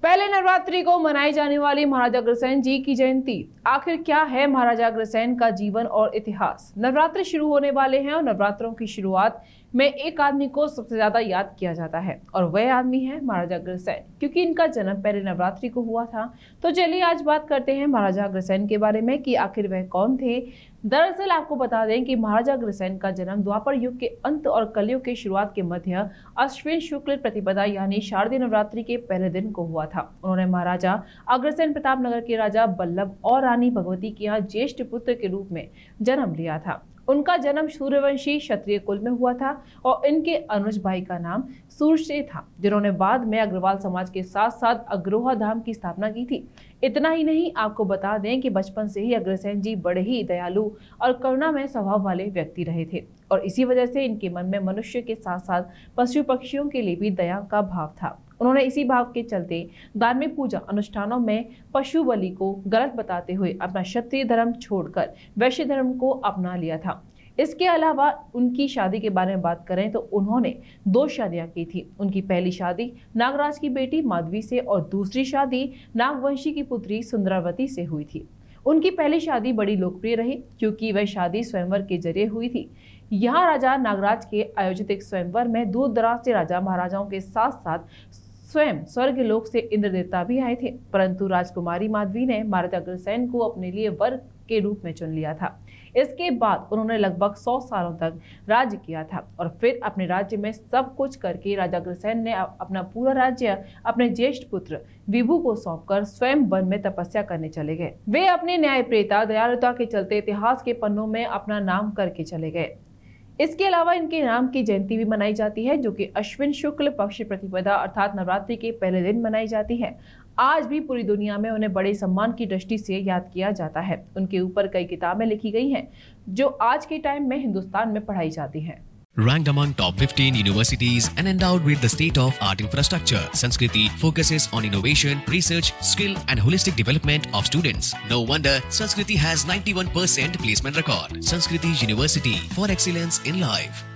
पहले नवरात्रि को मनाई जाने वाली महाराजा अग्रसेन जी की जयंती। आखिर क्या है महाराजा अग्रसेन का जीवन और इतिहास। नवरात्र शुरू होने वाले हैं और नवरात्रों की शुरुआत में एक आदमी को सबसे ज्यादा याद किया जाता है और वह आदमी है महाराजा अग्रसेन, क्योंकि इनका जन्म पहले नवरात्रि को हुआ था। तो चलिए आज बात करते हैं महाराजा अग्रसेन के बारे में कि आखिर वह कौन थे। दरअसल आपको बता दें कि महाराजा अग्रसेन का जन्म द्वापर युग के अंत और कलयुग के शुरुआत के मध्य अश्विन शुक्ल प्रतिपदा यानी शारदीय नवरात्रि के पहले दिन को हुआ था। उन्होंने महाराजा अग्रसेन प्रताप नगर के राजा बल्लभ और रानी भगवती के यहाँ ज्येष्ठ पुत्र के रूप में जन्म लिया था। उनका जन्म सूर्यवंशी क्षत्रिय कुल में हुआ था और इनके अनुज भाई का नाम सूर्यसेन था, जिन्होंने बाद में अग्रवाल समाज के साथ साथ अग्रोहा धाम की स्थापना की थी। इतना ही नहीं, आपको बता दें कि बचपन से ही अग्रसेन जी बड़े ही दयालु और करुणामय स्वभाव वाले व्यक्ति रहे थे और इसी वजह से इनके मन में मनुष्य के साथ साथ पशु पक्षियों के लिए भी दया का भाव था। उन्होंने इसी भाव के चलते धार्मिक पूजा अनुष्ठानों में पशु बलि को गलत बताते हुए अपना क्षत्रिय धर्म छोड़कर वैश्य धर्म को अपना लिया था। इसके अलावा उनकी शादी के बारे में बात करें तो उन्होंने 2 शादियां की थी। उनकी पहली शादी नागराज की बेटी माधवी से और दूसरी शादी नागवंशी की पुत्री सुंदरावती से हुई थी। उनकी पहली शादी बड़ी लोकप्रिय रही क्योंकि वह शादी स्वयंवर के जरिए हुई थी। यहाँ राजा नागराज के आयोजित एक स्वयंवर में दूर दराज से राजा महाराजाओं के साथ साथ स्वयं स्वर्ग लोक से इंद्र देवता भी आए थे, परंतु राजकुमारी माधवी ने महाराजा अग्रसेन को अपने लिए वर के रूप में चुन लिया था। इसके बाद उन्होंने लगभग 100 सालों तक राज्य किया था और फिर अपने राज्य में सब कुछ करके राजा अग्रसेन ने अपना पूरा राज्य अपने ज्येष्ठ पुत्र विभु को सौंपकर स्वयं वन में तपस्या करने चले गए। वे अपने न्यायप्रियता दयालुता के चलते इतिहास के पन्नों में अपना नाम करके चले गए। इसके अलावा इनके नाम की जयंती भी मनाई जाती है, जो कि अश्विन शुक्ल पक्ष प्रतिपदा अर्थात नवरात्रि के पहले दिन मनाई जाती है। आज भी पूरी दुनिया में उन्हें बड़े सम्मान की दृष्टि से याद किया जाता है। उनके ऊपर कई किताबें लिखी गई हैं जो आज के टाइम में हिंदुस्तान में पढ़ाई जाती हैं। Ranked among top 15 universities and endowed with the state-of-art infrastructure, Sanskriti focuses on innovation, research, skill and holistic development of students. No wonder Sanskriti has 91% placement record. Sanskriti University for excellence in life.